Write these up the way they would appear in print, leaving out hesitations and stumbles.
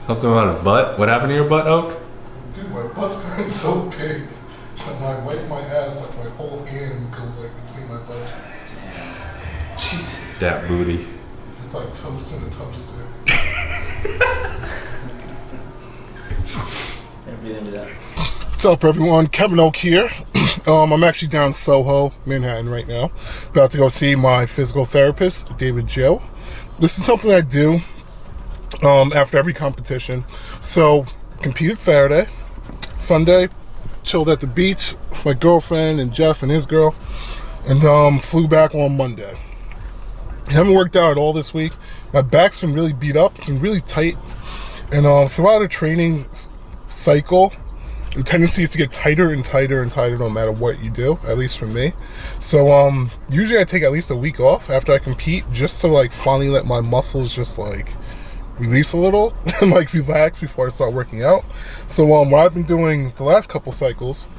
Something about his butt? What happened to your butt, Oak? Dude, my butt's gotten so big that when I wipe my ass, like my whole hand goes like between my butt. Damn. Jesus. That booty. It's like toast in a toaster. What's up, everyone? Kevin Oak here. I'm actually down in Soho, Manhattan right now. About to go see my physical therapist, David Jou. This is something I do after every competition. So, competed Saturday. Sunday, chilled at the beach with my girlfriend and Jeff and his girl. And flew back on Monday. I haven't worked out at all this week. My back's been really beat up. It's been really tight. And throughout a training cycle, the tendency is to get tighter and tighter and tighter no matter what you do, at least for me. So usually I take at least a week off after I compete just to like finally let my muscles just like release a little and like relax before I start working out. So what I've been doing the last couple cycles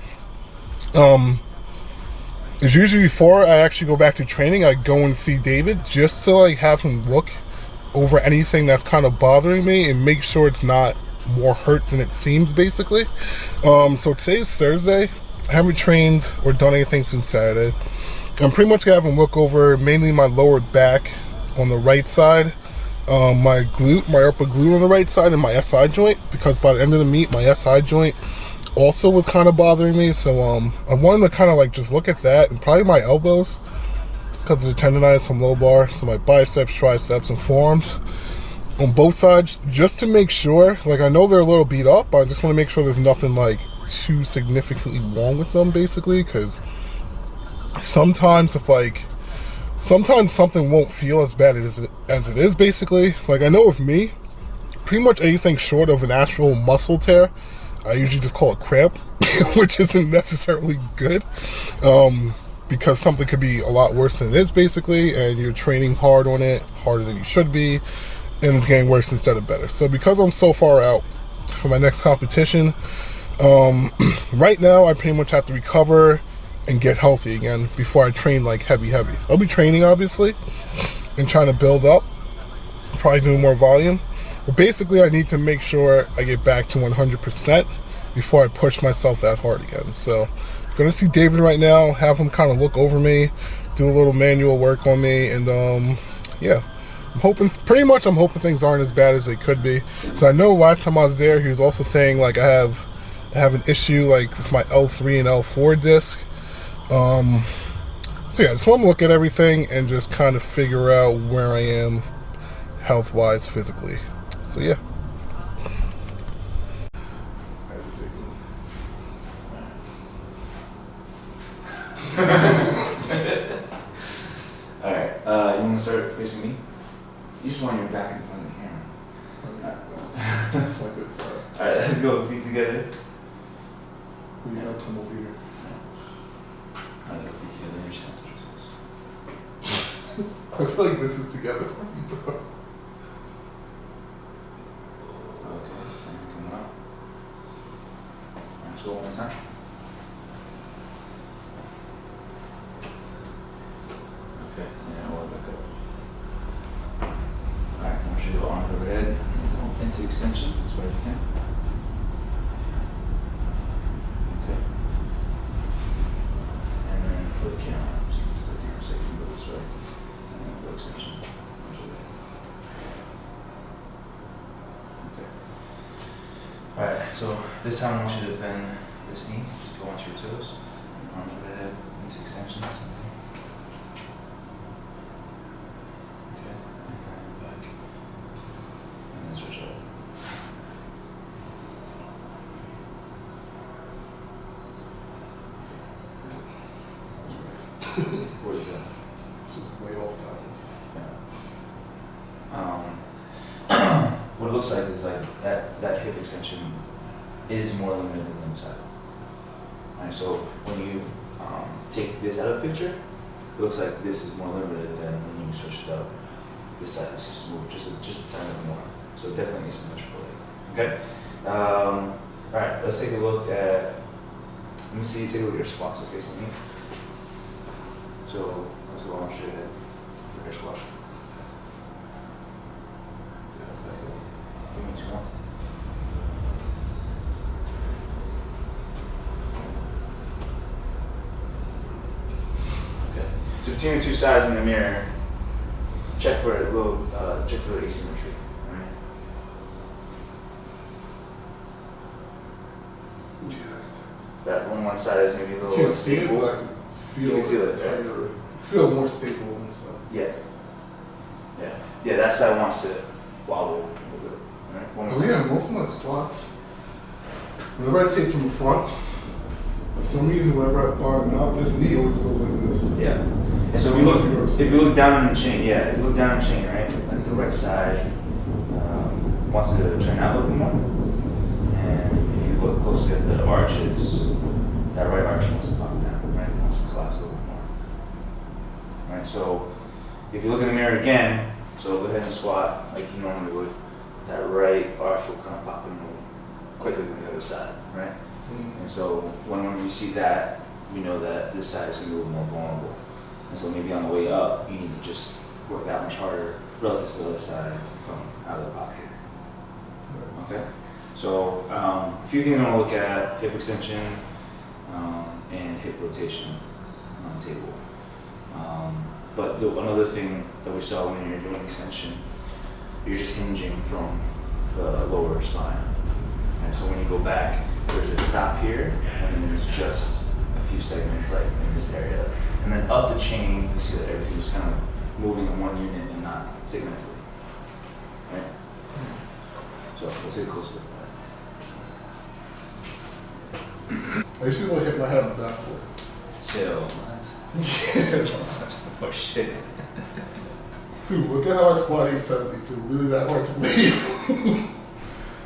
is usually before I actually go back to training, I go and see David just to like have him look over anything that's kind of bothering me and make sure it's not more hurt than it seems, basically. So today's Thursday. I haven't trained or done anything since Saturday. I'm pretty much gonna have him look over mainly my lower back on the right side, my glute, my upper glute on the right side, and my SI joint, because by the end of the meet my SI joint also was kind of bothering me. So I wanted to kind of like just look at that, and probably my elbows because of the tendonitis from lumbar, so my biceps, triceps, and forearms on both sides, just to make sure. Like, I know they're a little beat up, but I just want to make sure there's nothing like too significantly wrong with them, basically, because sometimes something won't feel as bad as it is, basically. Like, I know with me, pretty much anything short of an actual muscle tear, I usually just call it cramp, which isn't necessarily good, because something could be a lot worse than it is, basically, and you're training hard on it, harder than you should be, and it's getting worse instead of better. So because I'm so far out for my next competition, right now I pretty much have to recover and get healthy again before I train like heavy. I'll be training, obviously, and trying to build up, probably doing more volume, but basically I need to make sure I get back to 100% before I push myself that hard again. So I'm gonna see David right now, have him kind of look over me, do a little manual work on me, and yeah, I'm hoping things aren't as bad as they could be. So I know last time I was there, he was also saying like I have an issue like with my L3 and L4 disc. So yeah, I just want to look at everything and just kind of figure out where I am health-wise, physically. So yeah. Alright, you want to start facing me? You just want your back in front of the camera. That's my good side. Alright, let's go, feet together. We gotta come over here. Alright, go feet together, reach down, touch yourselves. I feel like this is together. Okay, and come up. Alright, so one more time. Okay, yeah, we'll back up. Alright, I want you to go arms overhead, into extension as far as you can. Okay. And then for the camera, just for the camera sake, you go this way. And then go extension. Arms overhead. Okay. Alright, so this time I want you to bend this knee, just go onto your toes, arms overhead, into extension. Switch up. What is that? It's just way off balance. Yeah. What it looks like is like that hip extension is more limited than the side. Alright, so when you take this out of the picture, it looks like this is more limited than when you switch it up. This side is just move just a tiny bit more. So it definitely needs symmetrical. Okay? Alright, let's take a look at, let me see you take a look at your squat, so facing me. So let's go on straight ahead for your squat. Okay. Give me two more. between the two sides in the mirror, check for a little, check for asymmetry. Right? Yeah. That one side is maybe a little Can't see it, unstable. but I can You can feel it, tighter. right? Feel more stable and stuff. Yeah. Yeah, that side wants to wobble a little bit. Right? One more Oh time. yeah, most of my squats, whenever I take from the front, for some reason, whenever I bottom out, this knee always goes like this. Yeah. And so if you look down on the chain, yeah, if you look down on the chain, right, like the right side wants to turn out a little bit more. And if you look closely at the arches, that right arch wants to pop down, right? It wants to collapse a little bit more. Right, so if you look in the mirror again, so go ahead and squat like you normally would, that right arch will kind of pop in a little quicker than the other side, right? And so when we see that, we know that this side is going to be a little more vulnerable. And so maybe on the way up, you need to just work that much harder relative to the other side to come out of the pocket. Okay? So a few things I want to look at: hip extension and hip rotation on the table. But another thing that we saw when you're doing extension, you're just hinging from the lower spine. And so when you go back, there's a stop here, and then there's just a few segments like in this area. And then up the chain, you see that everything is kind of moving in one unit and not segmentally. Right? So let's take a close look at that. I used to go hit my head on the backboard. Chill. Yeah. Oh shit. Dude, look at how I squat 870. It's really that hard to believe.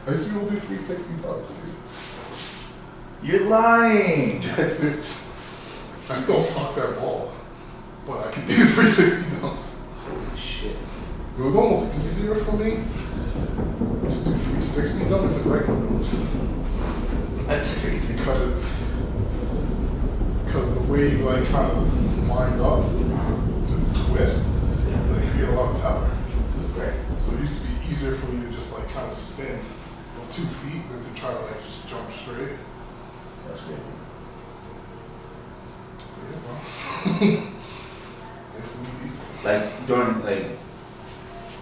I used to be able to do 360 bucks, dude. You're lying. That's it. I still suck that ball, but I can do 360 dunks. Holy shit. It was almost easier for me to do 360 dunks than regular dunks. That's crazy. Because the way you like kind of wind up to the twist, they create a lot of power. Right. So it used to be easier for me to just like kind of spin with 2 feet than to try to like just jump straight. That's crazy. Yeah, well. It's decent. Like during like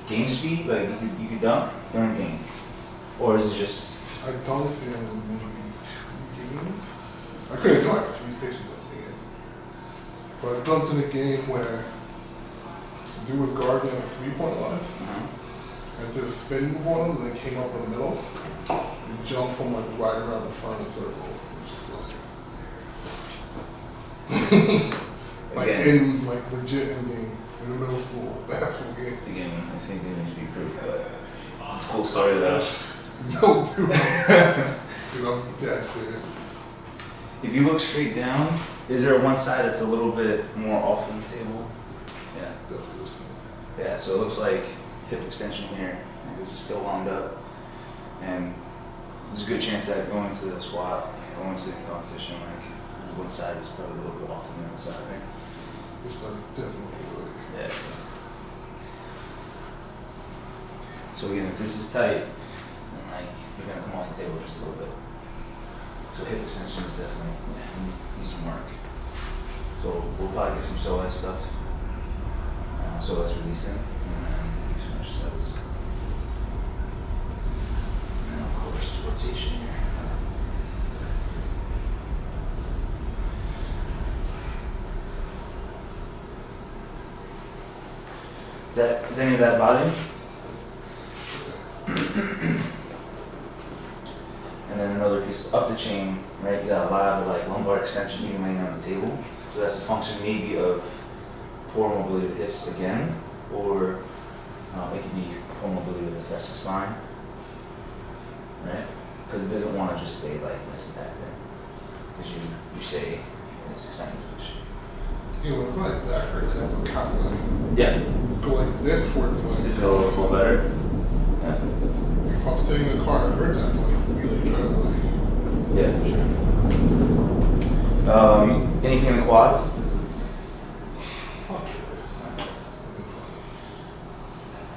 game speed, like you could dunk during game, or is it just? I dunked in maybe 2 games. I couldn't do like a 360 dunk game, but I dunked in a game where the dude was guarding at a 3-point line. I did a spin move on him, and then came up the middle and jumped from like right around the front of the circle. Like Again. in like legit in game in the middle school basketball game. Again, I think there needs to be proof, but it's a cool story though. No, dude. Dude, I'm dead serious. If you look straight down, is there one side that's a little bit more off on the table? Yeah. Definitely listening. Yeah, so it looks like hip extension here. Like this is still wound up. And there's a good chance that going to the squat, going to the competition, like one side is probably a little bit off than the other side, right? This side is definitely like. Yeah. So again, if this is tight, then like you're gonna come off the table just a little bit. So hip extension is definitely needs some work. So we'll probably get some psoas stuff. Psoas releasing, and then do some exercises. And then of course rotation here. Is any of that bothering? And then another piece up the chain, right? You got a lot of like lumbar extension even laying on the table. So that's a function maybe of poor mobility of the hips again, or it could be poor mobility of the thoracic spine, right? Because it doesn't want to just stay like this and back there. Because you stay in this extended position. You know, when my back hurts, I have to kind of like Yeah. go like this where it's like. Does it feel a little better? Yeah. If I'm sitting in the car and it hurts, I have to like really try to like. Yeah, for sure. Anything in the quads?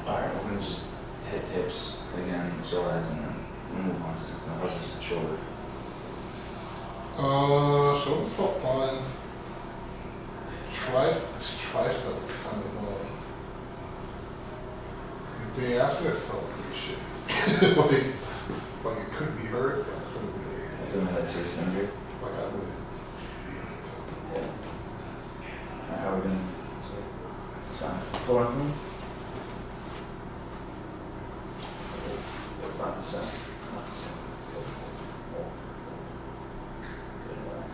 Alright, we're gonna just hit hips again, psoas, and then we'll move on to something else, just shoulder. Shoulders felt fine. tricep was kind of the day after it felt pretty shit. like it could be hurt, but it couldn't be. Like I'm like serious injury. Like I wouldn't. Yeah. How are we doing? So, pull on for me. About the side. Good, relax.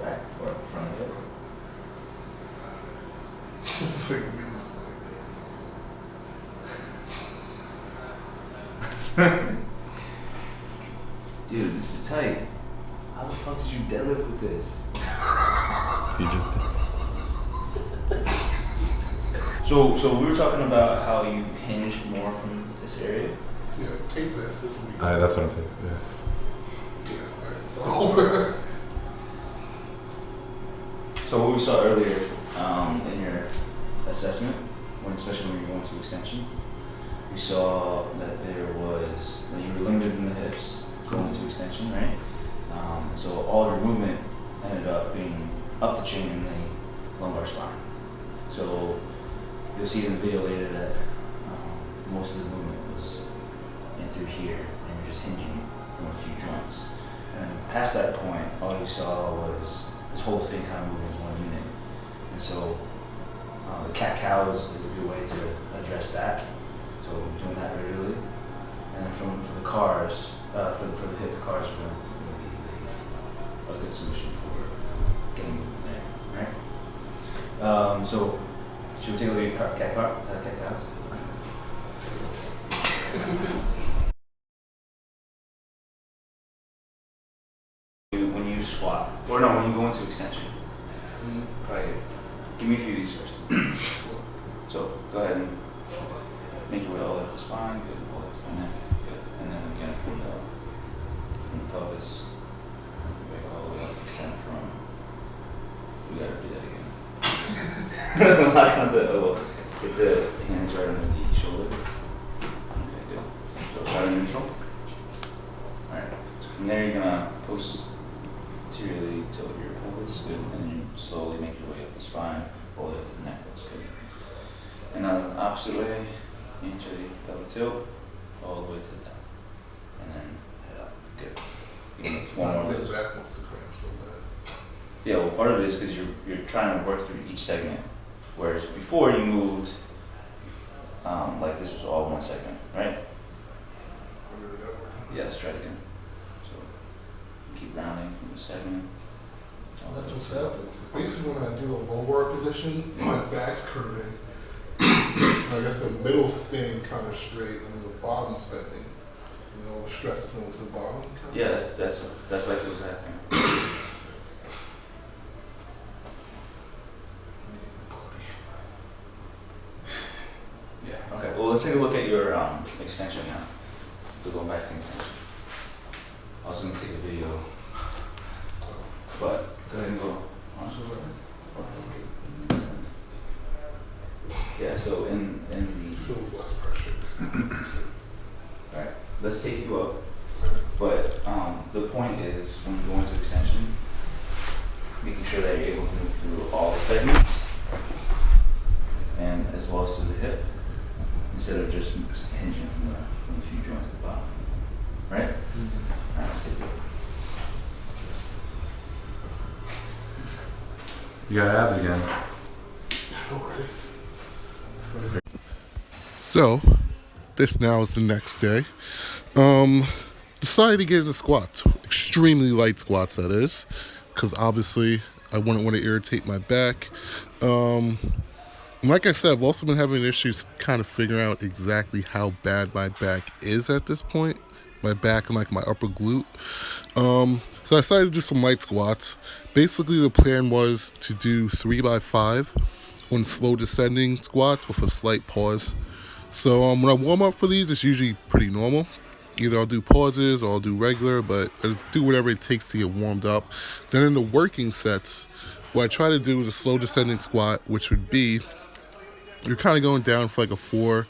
Back or front of it. It's like a weird Dude, this is tight. How the fuck did you deadlift with this? He just. So we were talking about how you hinged more from this area. Yeah, take this. This will be. That's what I'm saying. Yeah. Yeah, alright, it's over. So what we saw earlier in your assessment, especially when you were going to extension, we saw that there was, that you were limited in the hips going to extension, right? So all of your movement ended up being up the chain in the lumbar spine. So you'll see in the video later that most of the movement was in through here, and you're just hinging from a few joints. And past that point, all you saw was this whole thing kind of moving as one unit. And so the cat-cow is a good way to address that. So doing that regularly. And then for the cars, for the hip, the cars are going to be a good solution for getting movement there, right? So should we take a look at cat-cows? When you squat, or no, when you go into extension, right? Give me a few of these first. So go ahead and make your way all the way up the spine. Good, all the way up the neck. Good, and then again from the pelvis, make all the way up, extend from. We gotta do that again. Lock on the elbow. Get the hands right under the shoulder. Okay, good. So try to neutral. All right. So from there, you're gonna posteriorly tilt your pelvis, good, and then you slowly make your way up the spine, all the way up to the neck. That's good. And now the opposite way, into the pelvic tilt, all the way to the top, and then head up. Good. One more of those. Back wants to cramp so bad. Yeah, well, part of it is because you're trying to work through each segment, whereas before you moved, like this was all one segment, right? Yeah, let's try it again. So keep rounding from the segment. That's what's happening. Basically, when I do a low bar position, my back's curving. I guess the middle's staying kind of straight, and the bottom's bending. You know, the stress is going to the bottom. Yeah, that's like what's happening. Yeah. Okay. Well, let's take a look at your extension now. We're going back to the extension. Also gonna take a video, but go ahead and go. Yeah. So in the Feels less pressure. all right, let's take you up. But the point is, when you go into extension, making sure that you're able to move through all the segments, and as well as through the hip, instead of just hinging from the few joints at the bottom. Right? All right, let's take it. You got abs again. So, this now is the next day. Decided to get into squats. Extremely light squats, that is. Because obviously, I wouldn't want to irritate my back. Like I said, I've also been having issues kind of figuring out exactly how bad my back is at this point. My back and like my upper glute. So I decided to do some light squats. Basically, the plan was to do 3x5 on slow descending squats with a slight pause. So when I warm up for these, it's usually pretty normal. Either I'll do pauses or I'll do regular, but I just do whatever it takes to get warmed up. Then in the working sets, what I try to do is a slow descending squat, which would be you're kind of going down for like a 4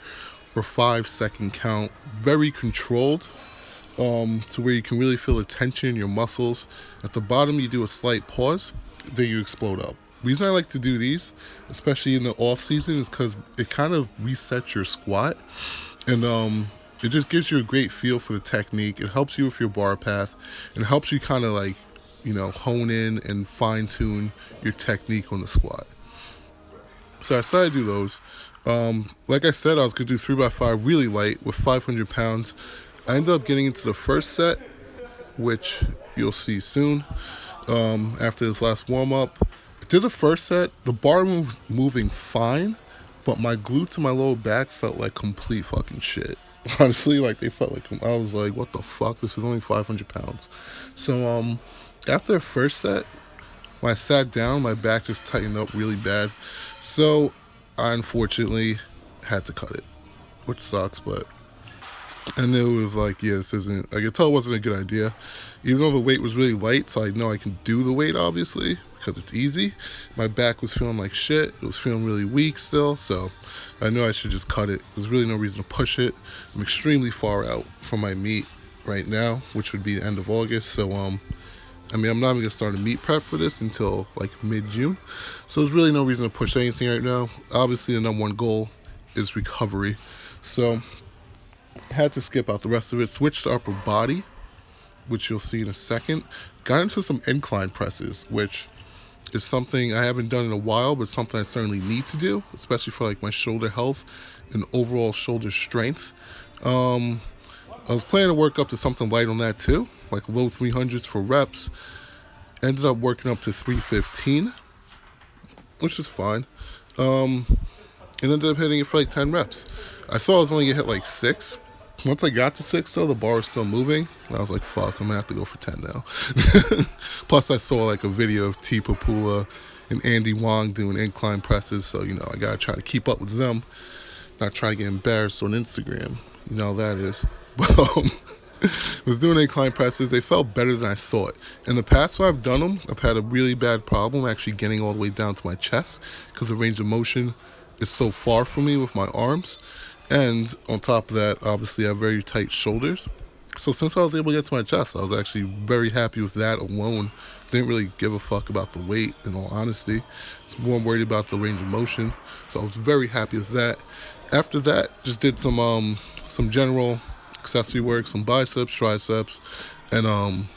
or 5 second count, very controlled. to where you can really feel the tension in your muscles. At the bottom, you do a slight pause, then you explode up. The reason I like to do these, especially in the off season, is because it kind of resets your squat, and it just gives you a great feel for the technique. It helps you with your bar path, and it helps you kind of like, hone in and fine tune your technique on the squat. So I decided to do those. Like I said, I was going to do 3x5 really light with 500 pounds. I ended up getting into the first set, which you'll see soon, after this last warm-up. I did the first set. The bar was moving fine, but my glutes and my lower back felt like complete fucking shit. Honestly, like they felt like, I was like, what the fuck? This is only 500 pounds. So after the first set, when I sat down, my back just tightened up really bad. So I unfortunately had to cut it, which sucks, and it was like, yeah, this isn't, I could tell it wasn't a good idea. Even though the weight was really light, so I know I can do the weight, obviously, because it's easy. My back was feeling like shit. It was feeling really weak still, so I knew I should just cut it. There's really no reason to push it. I'm extremely far out from my meet right now, which would be the end of August, so I'm not even going to start a meet prep for this until like mid-June. So there's really no reason to push anything right now. Obviously, the number one goal is recovery. So I had to skip out the rest of it. Switched to upper body, which you'll see in a second. Got into some incline presses, which is something I haven't done in a while, but something I certainly need to do, especially for like my shoulder health and overall shoulder strength. I was planning to work up to something light on that too, like low 300s for reps. Ended up working up to 315, which is fine. And ended up hitting it for like 10 reps. I thought I was only going to hit like 6. Once I got to 6 though, the bar was still moving. And I was like, fuck, I'm going to have to go for 10 now. Plus I saw like a video of T. Papula and Andy Wong doing incline presses. So, I got to try to keep up with them. Not try to get embarrassed on Instagram. You know how that is. Was doing incline presses. They felt better than I thought. In the past when I've done them, I've had a really bad problem actually getting all the way down to my chest because the range of motion is so far from me with my arms. And on top of that, obviously I have very tight shoulders. So since I was able to get to my chest, I was actually very happy with that alone. Didn't really give a fuck about the weight, in all honesty. I was more worried about the range of motion. So I was very happy with that. After that, just did some general accessory work, some biceps, triceps, and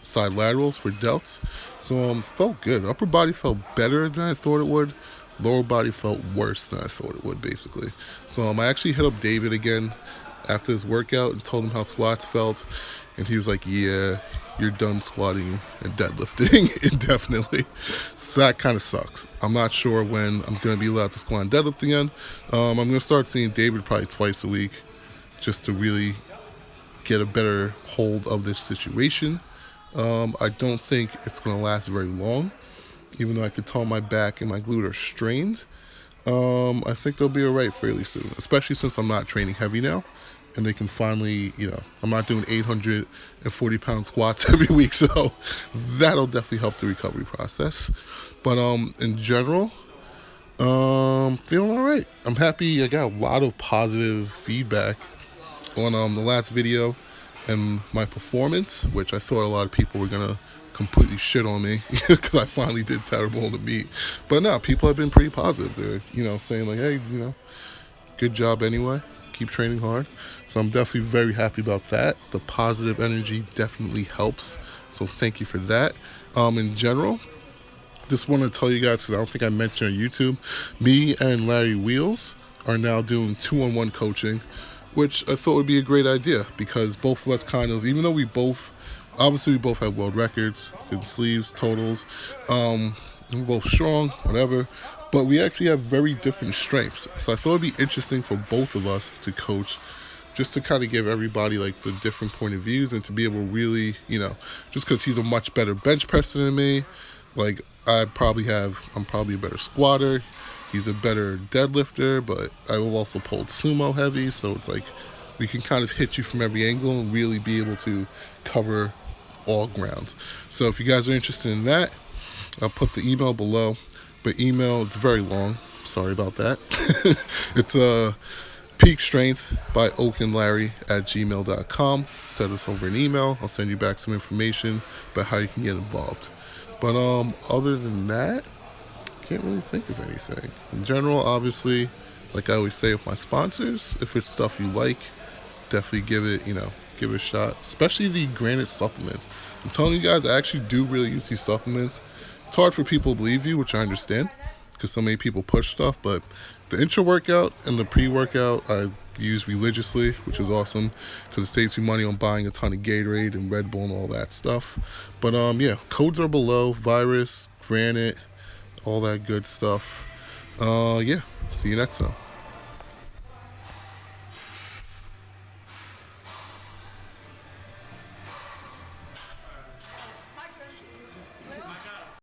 side laterals for delts. So felt good. Upper body felt better than I thought it would. Lower body felt worse than I thought it would, basically. So I actually hit up David again after his workout and told him how squats felt. And he was like, yeah, you're done squatting and deadlifting indefinitely. So that kind of sucks. I'm not sure when I'm going to be allowed to squat and deadlift again. I'm going to start seeing David probably twice a week just to really get a better hold of this situation. I don't think it's going to last very long, even though I could tell my back and my glute are strained. I think they'll be all right fairly soon, especially since I'm not training heavy now. And they can finally, I'm not doing 840-pound squats every week, so that'll definitely help the recovery process. But in general, feeling all right. I'm happy. I got a lot of positive feedback on the last video and my performance, which I thought a lot of people were going to completely shit on me because I finally did terrible on the meet. But no, people have been pretty positive. They're, saying like, hey, good job anyway. Keep training hard. So I'm definitely very happy about that. The positive energy definitely helps. So thank you for that. In general, just want to tell you guys, because I don't think I mentioned on YouTube, me and Larry Wheels are now doing 2-on-1 coaching, which I thought would be a great idea because both of us kind of, even though we both have world records in sleeves, totals, we're both strong, whatever, but we actually have very different strengths. So I thought it'd be interesting for both of us to coach, just to kind of give everybody like the different point of views and to be able to really, just because he's a much better bench presser than me, like I'm probably a better squatter. He's a better deadlifter, but I will also pull sumo heavy, so it's like we can kind of hit you from every angle and really be able to cover all grounds. So if you guys are interested in that, I'll put the email below. But email, it's very long. Sorry about that. It's Peak Strength by oakandlarry@gmail.com. Send us over an email. I'll send you back some information about how you can get involved. But other than that, can't really think of anything. In general, obviously, like I always say with my sponsors, if it's stuff you like, definitely give it a shot. Especially the Granite supplements. I'm telling you guys, I actually do really use these supplements. It's hard for people to believe you, which I understand, because so many people push stuff, but the intra workout and the pre-workout I use religiously, which is awesome because it saves me money on buying a ton of Gatorade and Red Bull and all that stuff. But yeah, codes are below. Virus, Granite, all that good stuff. Yeah, see you next time.